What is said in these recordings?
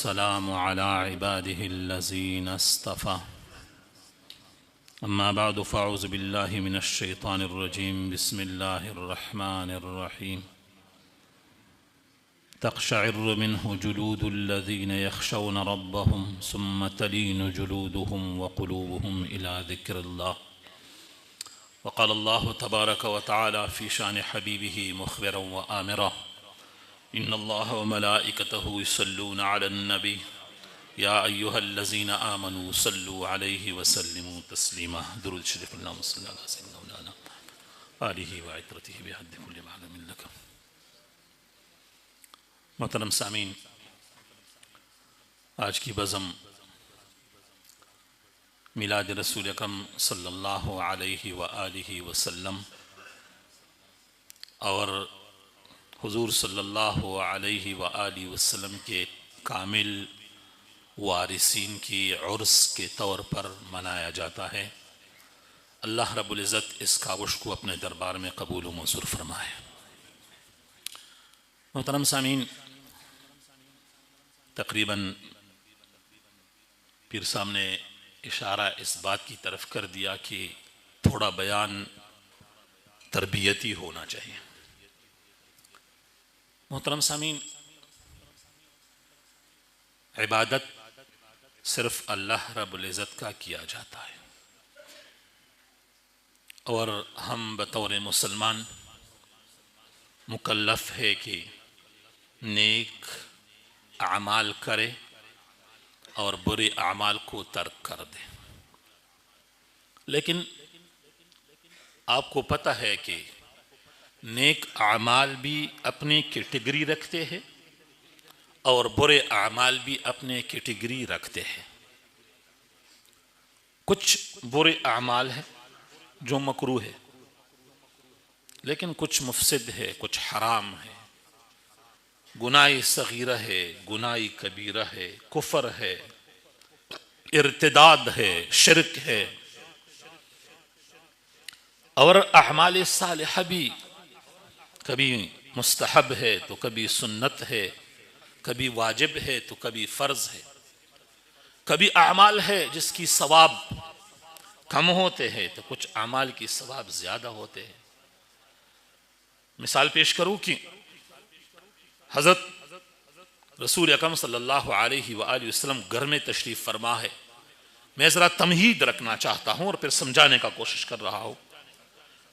والسلام على عباده الذين اصطفى أما بعد فأعوذ بالله من الشيطان الرجيم بسم الله الرحمن الرحيم تقشعر منه جلود الذين يخشون ربهم ثم تلين جلودهم وقلوبهم إلى ذكر الله وقال الله تبارك وتعالى في شأن حبيبه مخبرا وآمرا إن الله وملائكته يصلون على النبي يا أيها الذين آمنوا صلوا عليه وسلموا تسليما درود شريف اللهم صل على سيدنا مولانا آله وعترته بحد كل معلم لك. محترم سامعین، آج کی بزم میلاد رسول اکرم صلی اللہ علیہ وآلہ وسلم اور حضور صلی اللہ علیہ وآلہ وسلم کے کامل وارثین کی عرس کے طور پر منایا جاتا ہے۔ اللہ رب العزت اس کاوش کو اپنے دربار میں قبول و منظور فرمائے۔ محترم سامعین، تقریباً پیر صاحب نے اشارہ اس بات کی طرف کر دیا کہ تھوڑا بیان تربیتی ہونا چاہیے۔ محترم سامعین، عبادت صرف اللہ رب العزت کا کیا جاتا ہے، اور ہم بطور مسلمان مکلف ہے کہ نیک اعمال کرے اور برے اعمال کو ترک کر دے۔ لیکن آپ کو پتہ ہے کہ نیک اعمال بھی اپنی کیٹیگری رکھتے ہیں اور برے اعمال بھی اپنے کیٹیگری رکھتے ہیں۔ کچھ برے اعمال ہیں جو مکروہ ہے، لیکن کچھ مفسد ہے، کچھ حرام ہے، گناہ صغیرہ ہے، گناہ کبیرہ ہے، کفر ہے، ارتداد ہے، شرک ہے۔ اور اعمال صالحہ بھی کبھی مستحب ہے تو کبھی سنت ہے، کبھی واجب ہے تو کبھی فرض ہے، کبھی اعمال ہے جس کی ثواب کم ہوتے ہیں تو کچھ اعمال کی ثواب زیادہ ہوتے ہیں۔ مثال پیش کروں کہ حضرت رسول اکرم صلی اللہ علیہ وآلہ وسلم گھر میں تشریف فرما ہے۔ میں ذرا تمہید رکھنا چاہتا ہوں اور پھر سمجھانے کا کوشش کر رہا ہوں۔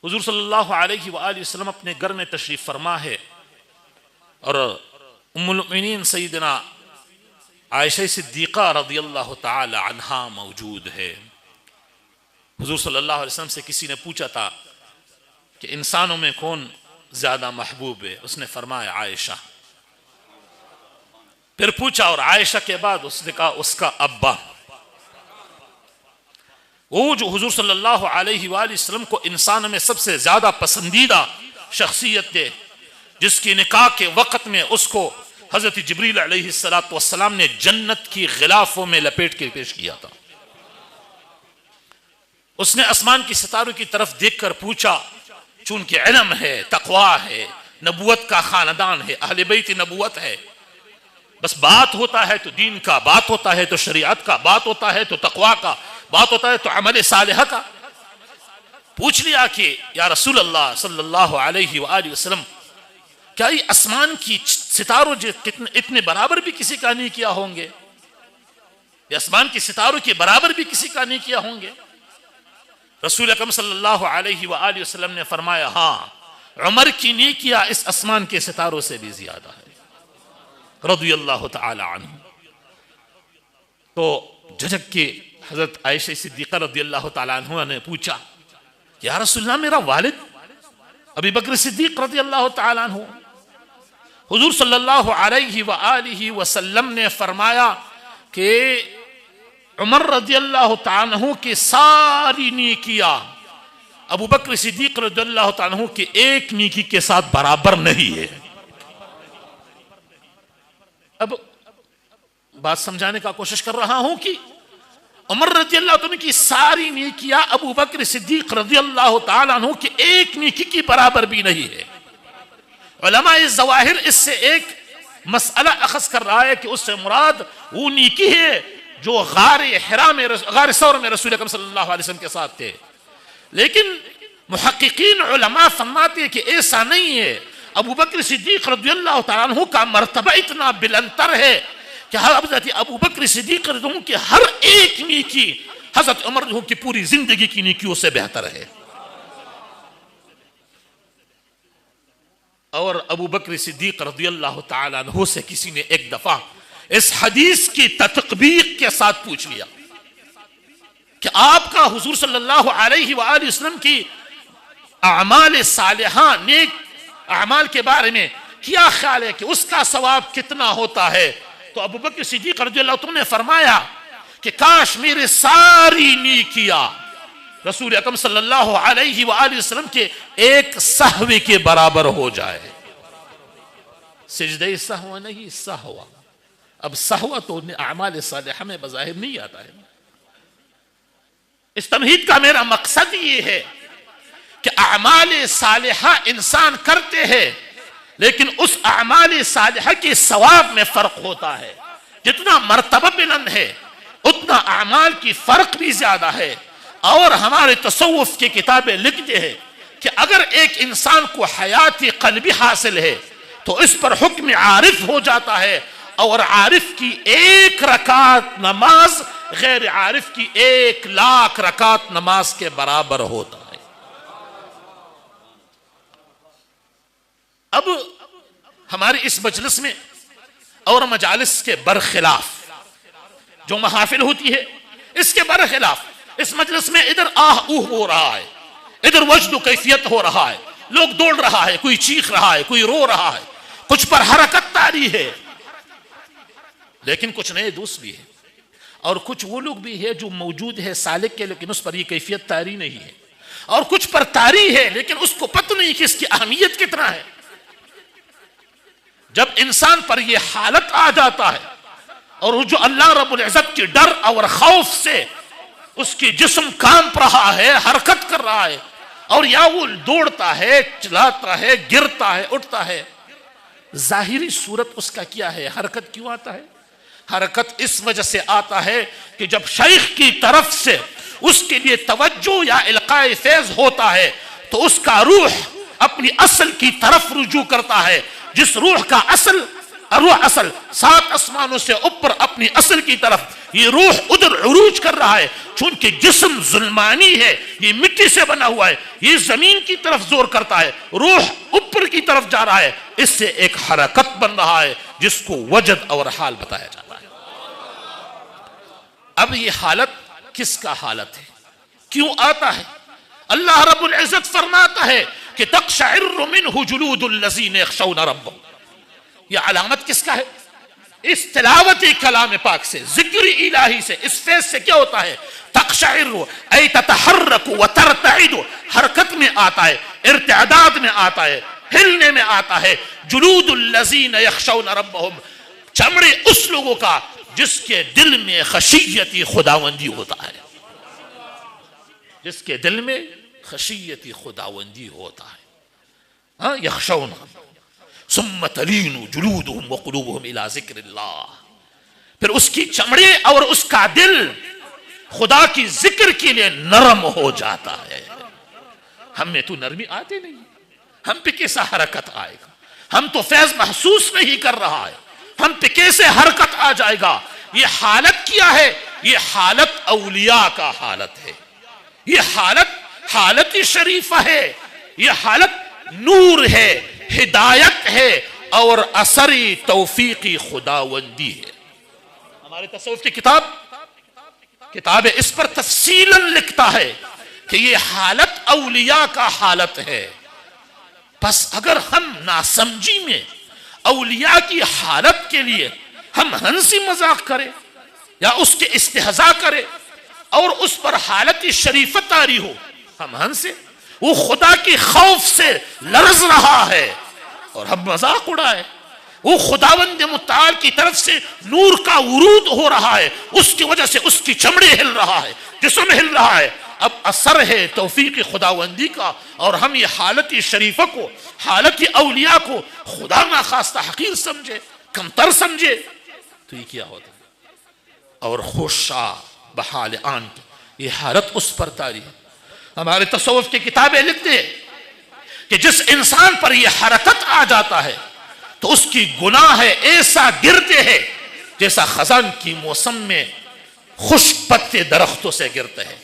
حضور صلی اللہ علیہ وآلہ وسلم اپنے گھر میں تشریف فرما ہے اور ام المؤمنین سیدنا عائشہ صدیقہ رضی اللہ تعالی عنہا موجود ہے۔ حضور صلی اللہ علیہ وسلم سے کسی نے پوچھا تھا کہ انسانوں میں کون زیادہ محبوب ہے؟ اس نے فرمایا عائشہ۔ پھر پوچھا اور عائشہ کے بعد اس نے کہا اس کا ابا۔ وہ جو حضور صلی اللہ علیہ وآلہ وسلم کو انسان میں سب سے زیادہ پسندیدہ شخصیت ہے، جس کی نکاح کے وقت میں اس کو حضرت جبریل علیہ السلام نے جنت کی غلافوں میں لپیٹ کے پیش کیا تھا۔ اس نے آسمان کی ستاروں کی طرف دیکھ کر پوچھا، چونکہ علم ہے، تقویٰ ہے، نبوت کا خاندان ہے، اہل بیت نبوت ہے، بس بات ہوتا ہے تو دین کا، بات ہوتا ہے تو شریعت کا، بات ہوتا ہے تو تقویٰ کا، بات ہوتا ہے تو عمل صالحہ کا۔ پوچھ لیا کہ یا رسول اللہ صلی اللہ علیہ وآلہ وسلم، کیا یہ آسمان کی ستاروں اتنے برابر بھی کسی کا نہیں کیا ہوں گے؟ یہ آسمان کی ستاروں کے برابر بھی کسی کا نہیں کیا ہوں گے؟ رسول اکرم صلی اللہ علیہ وآلہ وسلم نے فرمایا ہاں، عمر کی نیکیاں اس آسمان کے ستاروں سے بھی زیادہ ہے رضی اللہ تعالی عنہ۔ تو جھجک کے حضرت عائشہ صدیقہ رضی اللہ تعالی عنہ نے پوچھا یا رسول اللہ، میرا والد ابی بکر صدیق رضی اللہ تعالی عنہ۔ حضور صلی اللہ علیہ وآلہ وسلم نے فرمایا کہ عمر رضی اللہ تعالی عنہ کی ساری نیکیاں ابو بکر صدیق رضی اللہ تعالی عنہ کی ایک نیکی کے ساتھ برابر نہیں ہے۔ اب بات سمجھانے کا کوشش کر رہا ہوں کہ عمر رضی اللہ عنہ کی ساری نیکیاں ابو بکر صدیق رضی اللہ تعالی عنہ کی ایک نیکی کی برابر بھی نہیں ہے۔ علماء ظواہر اس سے ایک مسئلہ اخذ کر رہا ہے کہ اس سے مراد وہ نیکی ہے جو غار ثور میں رسول اکرم صلی اللہ علیہ وسلم کے ساتھ تھے. لیکن محققین علماء فرماتے ہیں کہ ایسا نہیں ہے. ابو بکر صدیق رضی اللہ تعالیٰ عنہ کا مرتبہ اتنا بلندر ہے کہ حضرت ابو بکر صدیق رضی اللہ عنہ کی ہر ایک نیکی حضرت عمر رضی اللہ عنہ کی پوری زندگی کی نیکیوں سے بہتر ہے. اور ابو بکر صدیق رضی اللہ تعالیٰ عنہ سے کسی نے ایک دفعہ اس حدیث کی تطبیق کے ساتھ پوچھ لیا کہ آپ کا حضور صلی اللہ علیہ وآلہ وسلم کی اعمال صالحہ نیک اعمال کے بارے میں کیا خیال ہے کہ اس کا ثواب کتنا ہوتا ہے؟ تو ابو بکر صدیق رضی اللہ عنہ نے فرمایا کہ کاش میرے ساری نیکیاں رسول اکرم صلی اللہ علیہ وآلہ وسلم کے ایک سہوے کے برابر ہو جائے. سجدہ سہو نہیں سہوا. اب سہوا تو اعمال صالحہ میں بظاہر نہیں آتا ہے. اس تمہید کا میرا مقصد یہ ہے کہ اعمال صالحہ انسان کرتے ہیں لیکن اس اعمال صالحہ کے ثواب میں فرق ہوتا ہے. جتنا مرتبہ بلند ہے اتنا اعمال کی فرق بھی زیادہ ہے. اور ہمارے تصوف کی کتابیں لکھتے ہیں کہ اگر ایک انسان کو حیات قلبی حاصل ہے تو اس پر حکم عارف ہو جاتا ہے اور عارف کی 1 رکعت نماز غیر عارف کی 1,00,000 رکعت نماز کے برابر ہوتا ہے. اب ہمارے اس مجلس میں اور مجالس کے برخلاف جو محافل ہوتی ہے اس کے برخلاف اس مجلس میں ادھر آہ اوہ ہو رہا ہے, ادھر وجد و کیفیت ہو رہا ہے, لوگ دوڑ رہا ہے, کوئی چیخ رہا ہے, کوئی رو رہا ہے, کچھ پر حرکت طاری ہے. لیکن کچھ نئے دوست بھی ہیں اور کچھ وہ لوگ بھی ہیں جو موجود ہے سالک کے لیکن اس پر یہ کیفیت طاری نہیں ہے, اور کچھ پر طاری ہے لیکن اس کو پتہ نہیں کہ اس کی اہمیت کتنا ہے. جب انسان پر یہ حالت آ جاتا ہے اور جو اللہ رب العزت کی ڈر اور خوف سے اس کی جسم کانپ رہا ہے, حرکت کر رہا ہے, اور یا وہ دوڑتا ہے, چلاتا ہے, گرتا ہے, اٹھتا ہے, ظاہری صورت اس کا کیا ہے؟ حرکت کیوں آتا ہے؟ حرکت اس وجہ سے آتا ہے کہ جب شیخ کی طرف سے اس کے لیے توجہ یا القاء فیض ہوتا ہے تو اس کا روح اپنی اصل کی طرف رجوع کرتا ہے. جس روح کا روح اصل 7 آسمانوں سے اوپر اپنی اصل کی طرف, یہ روح ادھر عروج کر رہا ہے. چونکہ جسم ظلمانی ہے, یہ مٹی سے بنا ہوا ہے, یہ زمین کی طرف زور کرتا ہے, روح اوپر کی طرف جا رہا ہے, اس سے ایک حرکت بن رہا ہے جس کو وجد اور حال بتایا جاتا ہے. اب یہ حالت کس کا حالت ہے؟ کیوں آتا ہے؟ اللہ رب العزت فرماتا ہے کہ تقشعر منہ جلود الذین یخشون ربهم. یہ علامت کس کا ہے؟ اس تلاوت کلام پاک سے, ذکر الہی سے, اس فیض سے کیا ہوتا ہے؟ تقشعر ای تتحرک وترتعد, حرکت میں آتا ہے, ارتعداد میں آتا ہے, ہلنے میں آتا ہے. جلود الذین یخشون ربهم, چمڑے اس لوگوں کا جس کے دل میں خشیت خداوندی ہوتا ہے, جس کے دل میں خشیت خداوندی ہوتا ہے. ہاں, یخشون ثم تلین جلودهم وقلوبهم الى ذکر اللہ. پھر اس کی چمڑے اور اس کا دل خدا کی ذکر کے لیے نرم ہو جاتا ہے. ہم میں تو نرمی آتے نہیں, ہم پہ کیسا حرکت آئے گا؟ ہم تو فیض محسوس نہیں کر رہا ہے, ہم پہ کیسے حرکت آ جائے گا؟ یہ حالت کیا ہے؟ یہ حالت اولیاء کا حالت ہے, یہ حالت شریفہ ہے, یہ حالت نور ہے, ہدایت ہے اور اثری توفیقی خداوندی ہے. ہمارے تصوف کی کتاب اس پر تفصیلاً لکھتا ہے کہ یہ حالت اولیاء کا حالت ہے. بس اگر ہم ناسمجھی میں اولیاء کی حالت کے لیے ہم ہنسی مذاق کریں یا اس کے استہزاء کریں اور اس پر حالت شریفت طاری ہو, ہم ہنسے, وہ خدا کی خوف سے لرز رہا ہے اور ہم مذاق اڑائے. وہ خداوند متعال کی طرف سے نور کا ورود ہو رہا ہے, اس کی وجہ سے اس کی چمڑے ہل رہا ہے, جسم ہل رہا ہے. اب اثر ہے توفیق خداوندی کا, اور ہم یہ حالت شریفہ کو, حالت اولیاء کو خدا ناخواستہ حقیر سمجھے. کمتر سمجھے تو یہ کیا ہوتا ہے. اور خوشا بحال آن کی یہ حالت اس پر تاری ہے. ہمارے تصوف کی کتابیں لکھتے ہیں کہ جس انسان پر یہ حرکت آ جاتا ہے تو اس کی گناہ ایسا گرتے ہیں جیسا خزان کی موسم میں خشک پتے درختوں سے گرتے ہیں,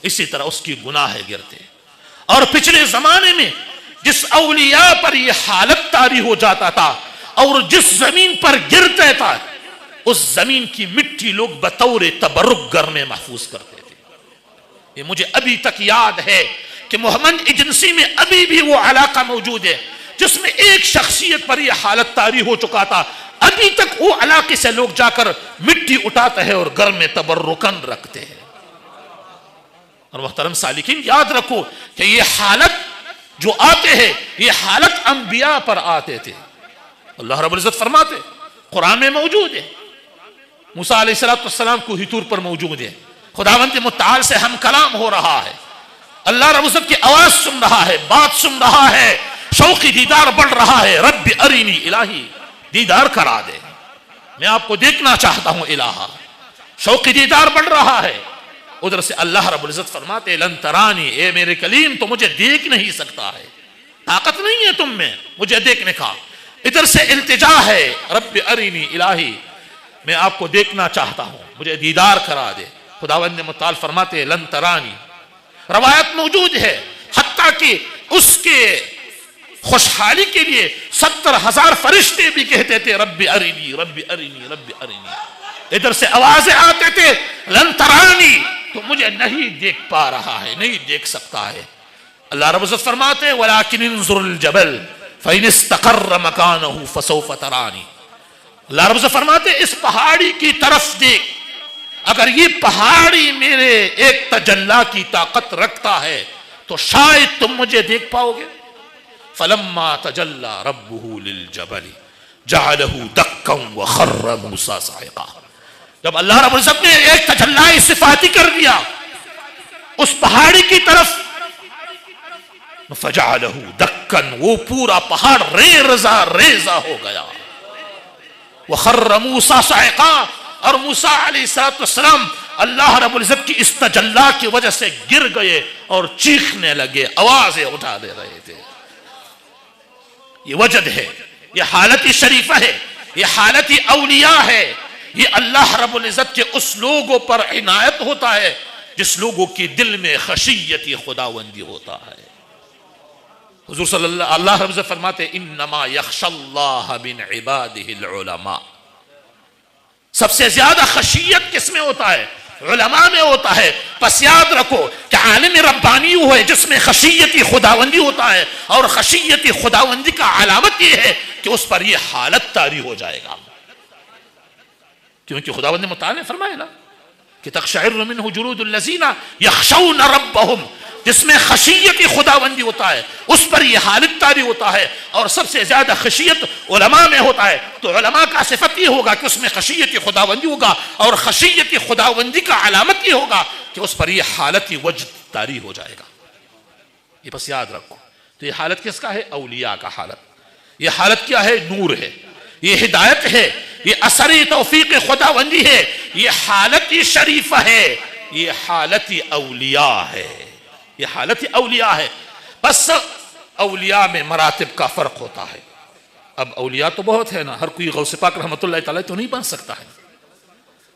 اسی طرح اس کی گناہ گرتے ہیں. اور پچھلے زمانے میں جس اولیاء پر یہ حالت طاری ہو جاتا تھا اور جس زمین پر گرتا تھا اس زمین کی مٹی لوگ بطور تبرک گھر میں محفوظ کرتے تھے. یہ مجھے ابھی تک یاد ہے کہ محمد ایجنسی میں ابھی بھی وہ علاقہ موجود ہے جس میں ایک شخصیت پر یہ حالت طاری ہو چکا تھا. ابھی تک وہ علاقے سے لوگ جا کر مٹی اٹھاتے ہیں اور گھر میں تبرکن رکھتے ہیں. اور محترم سالکین یاد رکھو کہ یہ حالت جو آتے ہیں یہ حالت انبیاء پر آتے تھے. اللہ رب العزت فرماتے قرآن میں موجود ہے, موسیٰ علیہ السلام کو ہی طور پر موجود ہے. خداوند متعال سے ہم کلام ہو رہا ہے, اللہ رب العزت کی آواز سن رہا ہے, بات سن رہا ہے, شوقی دیدار بڑھ رہا ہے. رب ارینی الہی, دیدار کرا دے, میں آپ کو دیکھنا چاہتا ہوں الہا. شوقی دیدار بڑھ رہا ہے. ادھر سے اللہ رب العزت فرماتے لن ترانی, اے میرے کلیم تو مجھے دیکھ نہیں سکتا ہے, طاقت نہیں ہے تم میں مجھے دیکھنے کا. ادھر سے التجا ہے رب ارینی الہی, میں آپ کو دیکھنا چاہتا ہوں, مجھے دیدار کرا دے. خداوند متعال فرماتے لن ترانی. روایت موجود ہے حتیٰ کہ اس کے خوشحالی کے لیے 70,000 فرشتے بھی کہتے تھے رب ارینی رب ارینی رب ارینی. ادھر سے آوازیں آتے تھے لن ترانی, تو مجھے نہیں دیکھ پا رہا ہے, نہیں دیکھ سکتا ہے. اللہ رب العزت فرماتے ولکن انظر الجبل فإن استقر مکانہ فسوف ترانی. اللہ رب العزت فرماتے اس پہاڑی کی طرف دیکھ, اگر یہ پہاڑی میرے ایک تجلی کی طاقت رکھتا ہے تو شاید تم مجھے دیکھ پاؤ گے. فلما تجلی ربہ للجبل جعلہ دکا وخر موسیٰ صعقا. جب اللہ رب العزت نے ایک تجلی صفاتی کر دیا اس پہاڑی کی طرف, فجعلہ دکا, وہ پورا پہاڑ ریزہ ریزہ ہو گیا. وخر موسیٰ صعقا, اور موسیٰ علیہ السلام اللہ رب العزت کی اس تجلی کی وجہ سے گر گئے اور چیخنے لگے, آوازیں اٹھا دے رہے تھے. یہ وجد ہے, یہ حالت شریفہ ہے, یہ حالت اولیاء ہے. یہ اللہ رب العزت کے اس لوگوں پر عنایت ہوتا ہے جس لوگوں کے دل میں خشیت خداوندی ہوتا ہے. حضور صلی اللہ رب العزت فرماتے انما یخشی اللہ من عبادہ العلماء. سب سے زیادہ خشیت کس میں ہوتا ہے؟ علماء میں ہوتا ہے. پس یاد رکھو کہ عالم ربانی وہ ہے جس میں خشیت خداوندی ہوتا ہے, اور خشیت خداوندی کا علامت یہ ہے کہ اس پر یہ حالت طاری ہو جائے گا. کیونکہ خداوند متعال نے فرمایا نا کہ تقشعر منہ جلود الذین یخشون ربہم, جس میں خشیت خداوندی ہوتا ہے اس پر یہ حالت طاری ہوتا ہے. اور سب سے زیادہ خشیت علماء میں ہوتا ہے, تو علماء کا صفت یہ ہوگا کہ اس میں خشیت خداوندی ہوگا, اور خشیت خداوندی کا علامت یہ ہوگا کہ اس پر یہ حالت وجد طاری ہو جائے گا. یہ بس یاد رکھو. تو یہ حالت کس کا ہے؟ اولیاء کا حالت. یہ حالت کیا ہے؟ نور ہے, یہ ہدایت ہے, یہ اثر توفیق خداوندی ہے, یہ حالت شریفہ ہے, یہ حالت اولیاء ہے, یہ حالت اولیاء ہے. بس اولیاء میں مراتب کا فرق ہوتا ہے. اب اولیاء تو بہت ہے نا, ہر کوئی غوث پاک رحمت اللہ تعالی تو نہیں بن سکتا ہے,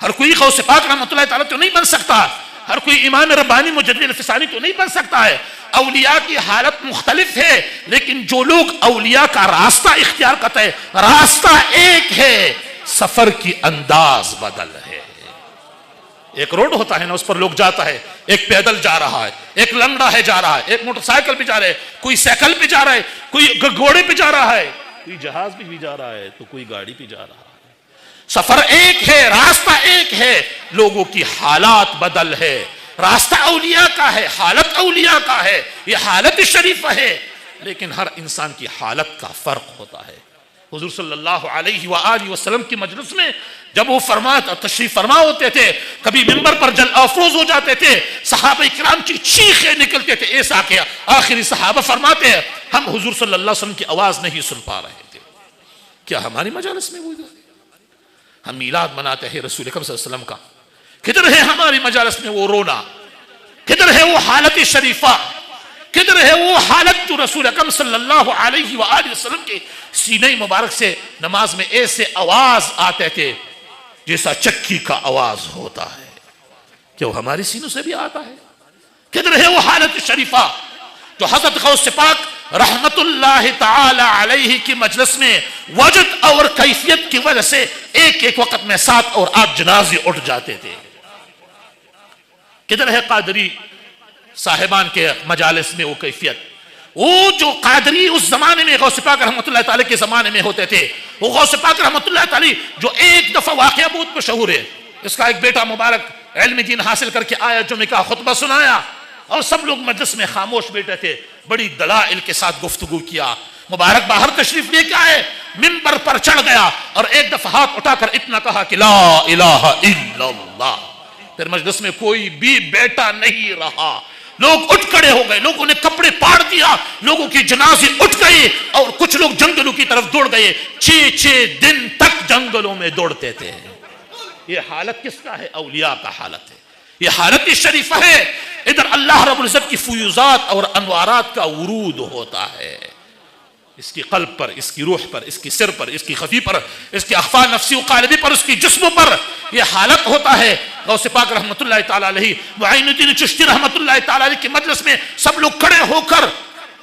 ہر کوئی غوث پاک رحمت اللہ تعالی تو نہیں بن سکتا, ہر کوئی امام ربانی مجدد الفسانی تو نہیں بن سکتا ہے. اولیاء کی حالت مختلف ہے, لیکن جو لوگ اولیاء کا راستہ اختیار کرتے ہیں راستہ ایک ہے, سفر کی انداز بدل ہے. ایک روڈ ہوتا ہے نا, اس پر لوگ جاتا ہے, ایک پیدل جا رہا ہے, ایک لنگڑا ہے جا رہا ہے, ایک موٹر سائیکل پہ جا رہا ہے, کوئی سائیکل پہ جا رہا ہے, کوئی گھوڑے پہ جا رہا ہے, کوئی جہاز پہ بھی جا رہا ہے, تو کوئی گاڑی پہ جا رہا ہے. سفر ایک ہے, راستہ ایک ہے, لوگوں کی حالات بدل ہے. راستہ اولیاء کا ہے, حالت اولیاء کا ہے, یہ حالت شریفہ ہے, لیکن ہر انسان کی حالت کا فرق ہوتا ہے. حضور صلی اللہ علیہ وآلہ وسلم کی مجلس میں جب وہ تشریف فرما ہوتے تھے, کبھی منبر پر جل افروز ہو جاتے تھے, صحابہ کرام کی چیخیں نکلتے تھے, ایسا کہ آخری صحابہ فرماتے ہیں ہم حضور صلی اللہ علیہ وسلم کی آواز نہیں سن پا رہے تھے. کیا ہماری مجالس میں وہ ہم میلاد مناتے ہیں رسول اکرم صلی اللہ علیہ وسلم کا، کدھر ہے ہماری مجالس میں وہ رونا، کدھر ہے وہ حالت شریفہ، کدھر ہے وہ حالت جو رسول اکرم صلی اللہ علیہ وآلہ وسلم کے سینہ مبارک سے نماز میں ایسے آواز آتے تھے جیسا چکی کا آواز ہوتا ہے، کیا وہ ہمارے سینوں سے بھی آتا ہے؟ کدھر ہے وہ حالت شریفہ جو حضرت غوث پاک رحمت اللہ تعالی علیہ کی مجلس میں وجد اور کیفیت کی وجہ سے ایک ایک وقت میں 7 اور 8 جنازے اٹھ جاتے تھے؟ کدھر ہے قادری صاحبان کے مجالس میں وہ کیفیت؟ وہ جو قادری اس زمانے میں غوث پاک رحمت اللہ تعالی کے زمانے میں ہوتے تھے، وہ غوث پاک رحمت اللہ تعالی جو ایک دفعہ واقعہ بہت مشہور ہے، اس کا ایک بیٹا مبارک علم دین حاصل کر کے آیا، جمعہ کا خطبہ سنایا اور سب لوگ مجلس میں خاموش بیٹھے تھے، بڑی دلائل کے ساتھ گفتگو کیا، مبارک باہر تشریف لے کے آئے، منبر پر چڑھ گیا اور ایک دفعہ ہاتھ اٹھا کر اتنا کہا کہ لا الہ الا اللہ، پھر مجلس میں کوئی بھی بیٹا نہیں رہا، لوگ اٹھ کھڑے ہو گئے، لوگوں نے کپڑے پاڑ دیا، لوگوں کی جنازے اٹھ گئے اور کچھ لوگ جنگلوں کی طرف دوڑ گئے، 6 دن تک جنگلوں میں دوڑتے تھے۔ یہ حالت کس کا ہے؟ اولیاء کا حالت ہے، یہ حالت شریفہ ہے، ادھر اللہ رب العزت کی فیوزات اور انوارات کا ورود ہوتا ہے، اس کی قلب پر، اس کی روح پر، اس کی سر پر، اس کی خفی پر، اس کی اخفا نفسی و قالبی پر، اس کی جسم پر، یہ حالت ہوتا ہے۔ غوث پاک رحمت اللہ تعالی علیہ، معین الدین چشتی رحمت اللہ تعالی علیہ کی مجلس میں سب لوگ کھڑے ہو کر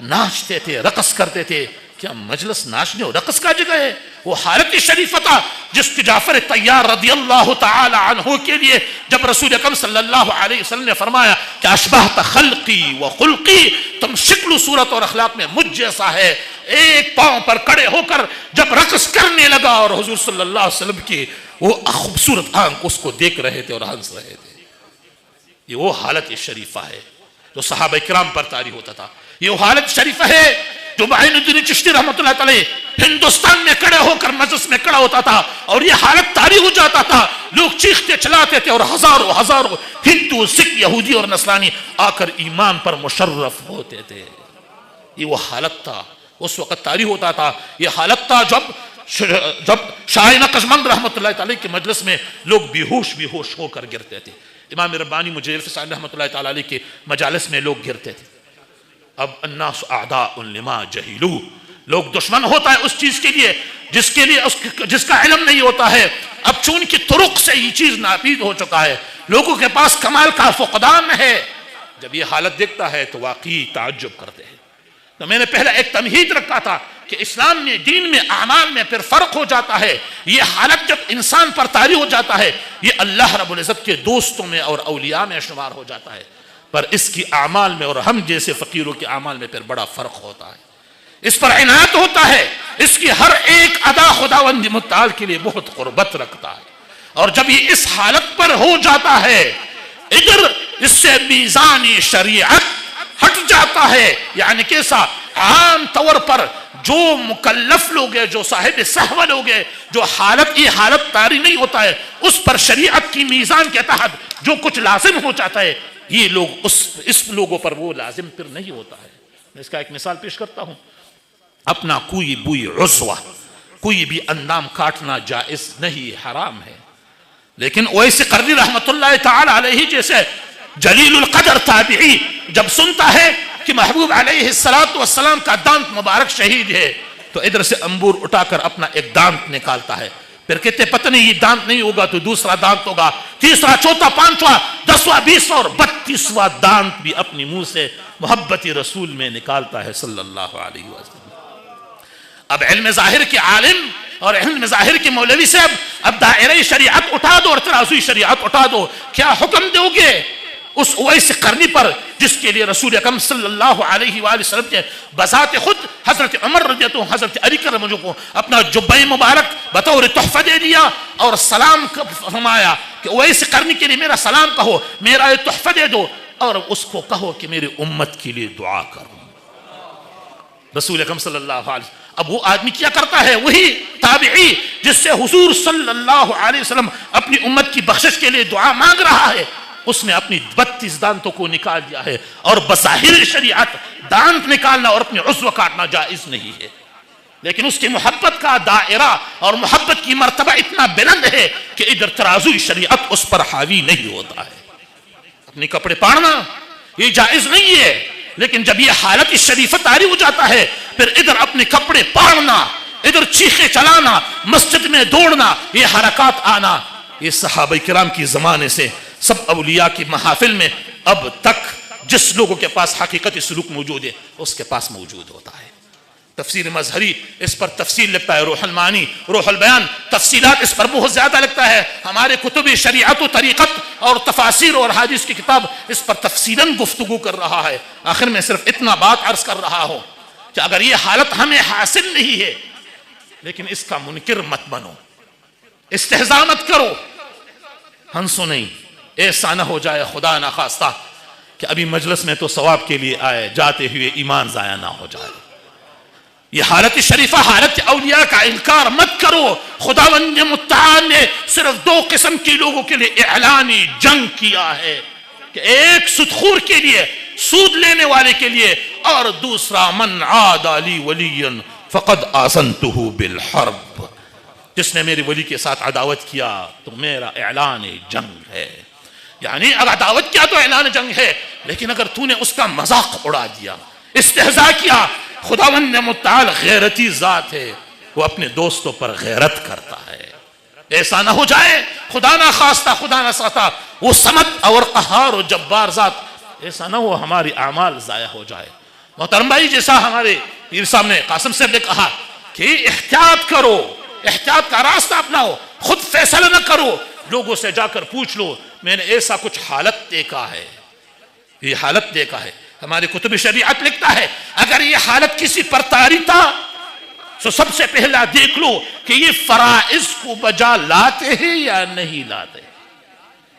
ناچتے تھے، رقص کرتے تھے۔ کیا مجلس ناچنے اور رقص کا جگہ ہے؟ وہ حالت شریفہ تھا جس کی جعفر طیار رضی اللہ تعالی عنہ کے لیے جب رسول اکرم صلی اللہ علیہ وسلم نے فرمایا کہ اشبہت خلقی و خلقی، تم شکل و صورت اور اخلاق میں مجھ جیسا ہے، ایک پاؤں پر کھڑے ہو کر جب رقص کرنے لگا اور حضور صلی اللہ علیہ وسلم کی وہ خوبصورت آنکھ اس کو دیکھ رہے تھے اور ہنس رہے تھے، یہ وہ حالت شریفہ ہے جو صحابہ کرام پر طاری ہوتا تھا، یہ وہ حالت شریفہ ہے جو معین الدین چشتی رحمت اللہ تعالی ہندوستان میں کھڑے ہو کر مجلس میں کھڑا ہوتا تھا اور یہ حالت طاری ہو جاتا تھا، لوگ چیختے چلاتے تھے اور ہزاروں ہندو، سکھ، یہودی اور نصرانی آ کر ایمان پر مشرف ہوتے تھے۔ یہ وہ حالت تھا، اس وقت طاری ہوتا تھا، یہ حالت تھا جب شاہ نقشبند رحمت اللہ تعالی کی مجلس میں لوگ بیہوش ہو کر گرتے تھے، امام ربانی مجید فسان رحمت اللہ تعالی علیہ کے مجالس میں لوگ گرتے تھے۔ اب الناس اعداء لما جہلوا، لوگ دشمن ہوتا ہے اس چیز کے لیے جس کا علم نہیں ہوتا ہے۔ اب چونکہ طرق سے یہ چیز ناپید ہو چکا ہے، لوگوں کے پاس کمال کا فقدان ہے، جب یہ حالت دیکھتا ہے تو واقعی تعجب کرتے ہیں۔ تو میں نے پہلے ایک تمہید رکھا تھا کہ اسلام میں، دین میں، اعمال میں پھر فرق ہو جاتا ہے۔ یہ حالت جب انسان پر طاری ہو جاتا ہے، یہ اللہ رب العزت کے دوستوں میں اور اولیاء میں شمار ہو جاتا ہے، پر اس کی اعمال میں اور ہم جیسے فقیروں کے اعمال میں پھر بڑا فرق ہوتا ہے، اس پر عنایت ہوتا ہے، اس کی ہر ایک ادا خداوند متعال کے لیے بہت قربت رکھتا ہے، اور جب یہ اس حالت پر ہو جاتا ہے، ادھر اس سے میزان شریعت ہٹ جاتا ہے۔ یعنی کیسا؟ عام طور پر جو مکلف لوگ ہیں، جو صاحب صحوہ لوگ ہیں، جو یہ حالت طاری نہیں ہوتا ہے، اس پر شریعت کی میزان کے تحت جو کچھ لازم ہو جاتا ہے، یہ لوگ اس لوگوں پر وہ لازم پھر نہیں ہوتا ہے۔ میں اس کا ایک مثال پیش کرتا ہوں، اپنا کوئی بھی عضو، کوئی بھی اندام کاٹنا جائز نہیں، حرام ہے، لیکن اویس قرنی رحمت اللہ تعالی علیہ جیسے جلیل القدر تابعی جب سنتا ہے کہ محبوب علیہ السلام کا دانت مبارک شہید ہے، تو ادھر سے انبور اٹھا کر اپنا ایک دانت نکالتا ہے، پھر کہتے پتہ نہیں یہ دانت نہیں ہوگا تو دوسرا دانت ہوگا، تیسرا، چوتھا، پانچواں، 10واں، 20واں اور 32واں دانت بھی اپنی منہ سے محبت رسول میں نکالتا ہے صلی اللہ علیہ وسلم۔ اب علم ظاہر کے عالم اور علم ظاہر کے مولوی سے اب دائرہ شریعت اٹھا دو اور ترازوی شریعت اٹھا دو، کیا حکم دو گے اس اویس قرنی پر جس کے لیے رسول اکرم صلی اللہ علیہ وآلہ وسلم کے بذات خود حضرت عمر رضی اللہ عنہ، حضرت علی کرم اللہ کو اپنا جبہ مبارک بطور تحفہ دے دیا اور سلام فرمایا کہ اویس قرنی کے لیے میرا سلام کہو، میرا یہ تحفہ دے دو اور اس کو کہو کہ میری امت کے لیے دعا کرو۔ رسول اکرم صلی اللہ علیہ وسلم، اب وہ آدمی کیا کرتا ہے؟ وہی تابعی جس سے حضور صلی اللہ علیہ وسلم اپنی امت کی بخشش کے لیے دعا مانگ رہا ہے، اس نے اپنی 32 دانتوں کو نکال دیا ہے، اور بظاہر شریعت دانت نکالنا اور اپنی عضو کاٹنا جائز نہیں ہے۔ لیکن اس کی محبت کا دائرہ اور محبت کی مرتبہ اتنا بلند ہے کہ ادھر ترازوی شریعت اس پر حاوی نہیں ہوتا ہے. اپنے کپڑے پاڑنا یہ جائز نہیں ہے، لیکن جب یہ حالت شریفہ طاری ہو جاتا ہے پھر ادھر اپنے کپڑے پاڑنا، ادھر چیخے چلانا، مسجد میں دوڑنا، یہ حرکات آنا، یہ صحابہ کرام کی زمانے سے سب اولیاء کی محافل میں اب تک جس لوگوں کے پاس حقیقتی سلوک موجود ہے اس کے پاس موجود ہوتا ہے. تفسیر مظہری اس پر تفصیل لکھتا ہے، روح المعانی، روح البیان، تفصیلات اس پر بہت زیادہ لگتا ہے. ہمارے کتب شریعت و طریقت اور تفاسیر اور حدیث کی کتاب اس پر تفصیلاً گفتگو کر رہا ہے. آخر میں صرف اتنا بات عرض کر رہا ہوں کہ اگر یہ حالت ہمیں حاصل نہیں ہے لیکن اس کا منکر مت بنو، استہزاء مت کرو، ہنسو نہیں. ایسا نہ ہو جائے خدا نہ خواستہ کہ ابھی مجلس میں تو ثواب کے لیے آئے، جاتے ہوئے ایمان ضائع نہ ہو جائے. یہ حالت شریفہ، حالت اولیاء کا انکار مت کرو. خداوند متعال نے صرف دو قسم کے لوگوں کے لیے اعلانی جنگ کیا ہے، کہ ایک سودخور کے لیے، سود لینے والے کے لیے، اور دوسرا من عاد لی ولی فقد آذنتہ بالحرب، جس نے میرے ولی کے ساتھ عداوت کیا تو میرا اعلان جنگ ہے. یعنی اگر عداوت کیا تو اعلان جنگ ہے، لیکن اگر تو نے اس کا مذاق اڑا دیا، استہزاء کیا. خداوند متعال غیرتی ذات ہے، وہ اپنے دوستوں پر غیرت کرتا ہے. ایسا نہ ہو جائے خدا نہ خواستہ، خدا نہ ساتھ وہ صمد اور قہار و جبار ذات، ایسا نہ ہو ہماری اعمال ضائع ہو جائے. محترم بھائی، جیسا ہمارے پیر صاحب نے، قاسم صاحب نے کہا کہ احتیاط کرو، احتیاط کا راستہ اپناؤ، خود فیصلہ نہ کرو، لوگوں سے جا کر پوچھ لو میں نے ایسا کچھ حالت دیکھا ہے، یہ حالت دیکھا ہے. ہمارے کتب شریعت لکھتا ہے اگر یہ حالت کسی پر طاری تھا تو سب سے پہلا دیکھ لو کہ یہ فرائض کو بجا لاتے ہیں یا نہیں لاتے.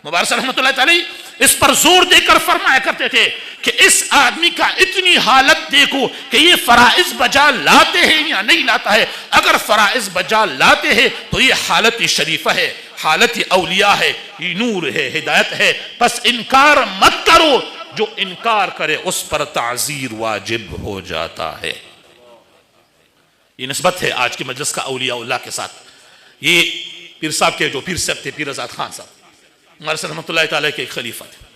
مبارک رحمت اللہ تعالی اس پر زور دے کر فرمایا کرتے تھے کہ اس آدمی کا اتنی حالت دیکھو کہ یہ فرائض بجا لاتے ہیں یا نہیں لاتا ہے. اگر فرائض بجا لاتے ہیں تو یہ حالت شریفہ ہے، حالت اولیاء ہے، یہ نور ہے، ہدایت ہے. پس انکار مت کرو، جو انکار کرے اس پر تعزیر واجب ہو جاتا ہے. یہ نسبت ہے آج کی مجلس کا اولیاء اللہ کے ساتھ. یہ پیر صاحب کے جو پیر صاحب تھے، پیر آزاد خان صاحب ہمارے سے رحمۃ اللہ تعالیٰ کے ایک خلیفہ تھے.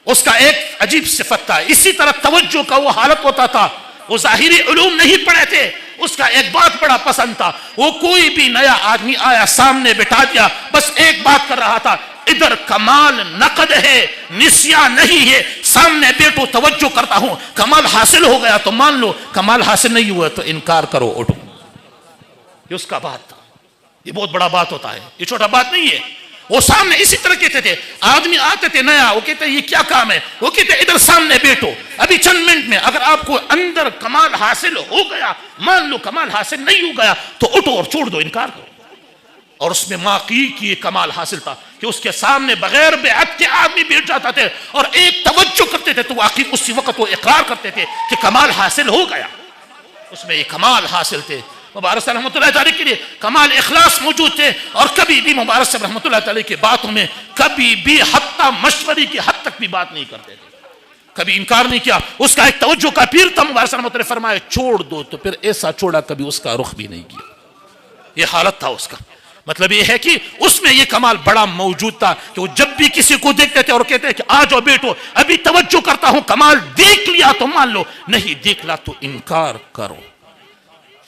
اس کا ایک عجیب صفت تھا، اسی طرح توجہ کا وہ حالت ہوتا تھا. وہ ظاہری علوم نہیں پڑھے تھے، اس کا ایک بات بڑا پسند تھا. وہ کوئی بھی نیا آدمی آیا سامنے بٹھا دیا، بس ایک بات کر رہا تھا، ادھر کمال نقد ہے، نسیان نہیں ہے، سامنے بیٹھو توجہ کرتا ہوں، کمال حاصل ہو گیا تو مان لو، کمال حاصل نہیں ہوا تو انکار کرو، اٹھو. یہ اس کا بات تھا. یہ بہت بڑا بات ہوتا ہے، یہ چھوٹا بات نہیں ہے. وہ سامنے اسی طرح کہتے تھے، آدمی آتے تھے نیا، وہ کہتے یہ کیا کام ہے، وہ کہتے ادھر سامنے بیٹھو، ابھی چند منٹ میں اگر آپ کو اندر کمال حاصل ہو گیا، مان لو کمال حاصل نہیں ہو گیا تو اٹھو اور چھوڑ دو، انکار کرو. اور اس میں ماقی کی کمال حاصل تھا کہ اس کے سامنے بغیر بیعت کے آدمی بیٹھ جاتا تھے اور ایک توجہ کرتے تھے تو واقعی اسی وقت وہ اقرار کرتے تھے کہ کمال حاصل ہو گیا. اس میں یہ کمال حاصل تھے. مبارک صاحب رحمۃ اللہ تعالیٰ کے لیے کمال اخلاص موجود تھے، اور کبھی بھی مبارک صاحب رحمۃ اللہ تعالیٰ کی باتوں میں کبھی بھی حتی مشوری کی حد تک بھی بات نہیں کرتے تھے، کبھی انکار نہیں کیا. اس کا ایک توجہ کا پیر تھا. مبارک صاحب رحمۃ اللہ فرمایا چھوڑ دو، تو پھر ایسا چھوڑا کبھی اس کا رخ بھی نہیں کیا. یہ حالت تھا اس کا. مطلب یہ ہے کہ اس میں یہ کمال بڑا موجود تھا کہ وہ جب بھی کسی کو دیکھتے تھے اور کہتے ہیں کہ آ جاؤ بیٹھو، ابھی توجہ کرتا ہوں، کمال دیکھ لیا تو مان لو، نہیں دیکھ لا تو انکار کرو.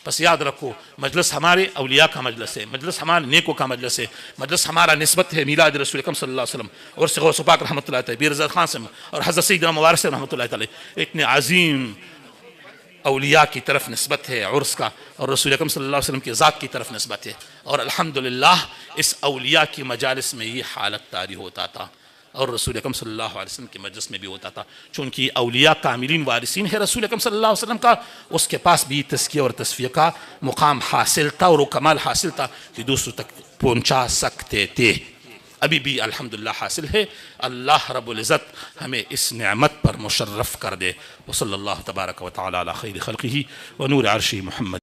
بس یاد رکھو مجلس ہمارے اولیاء کا مجلس ہے، مجلس ہمارے نیکوں کا مجلس ہے، مجلس ہمارا نسبت ہے میلاد رسول اکرم صلی اللہ علیہ وسلم اور غوث پاک رحمۃ اللہ تعالی، بیر زاد خان سے اور حضرت سیدنا مبارک سے رحمۃ اللہ تعالی. اتنے عظیم اولیاء کی طرف نسبت ہے عرس کا، اور رسول اکرم صلی اللہ علیہ وسلم کی ذات کی طرف نسبت ہے. اور الحمدللہ اس اولیاء کی مجالس میں یہ حالت طاری ہوتا تھا، اور رسول اکرم صلی اللہ علیہ وسلم کے مجلس میں بھی ہوتا تھا. چونکہ اولیاء کاملین وارثین ہے رسول اکرم صلی اللہ علیہ وسلم کا، اس کے پاس بھی تزکیہ اور تصفیہ کا مقام حاصل تھا اور وہ کمال حاصل تھا کہ دوسروں تک پہنچا سکتے تھے. ابھی بھی الحمدللہ حاصل ہے. اللہ رب العزت ہمیں اس نعمت پر مشرف کر دے. وصلی اللہ تبارک و تعالی علی خیر خلقہ و نور عرشہ محمد.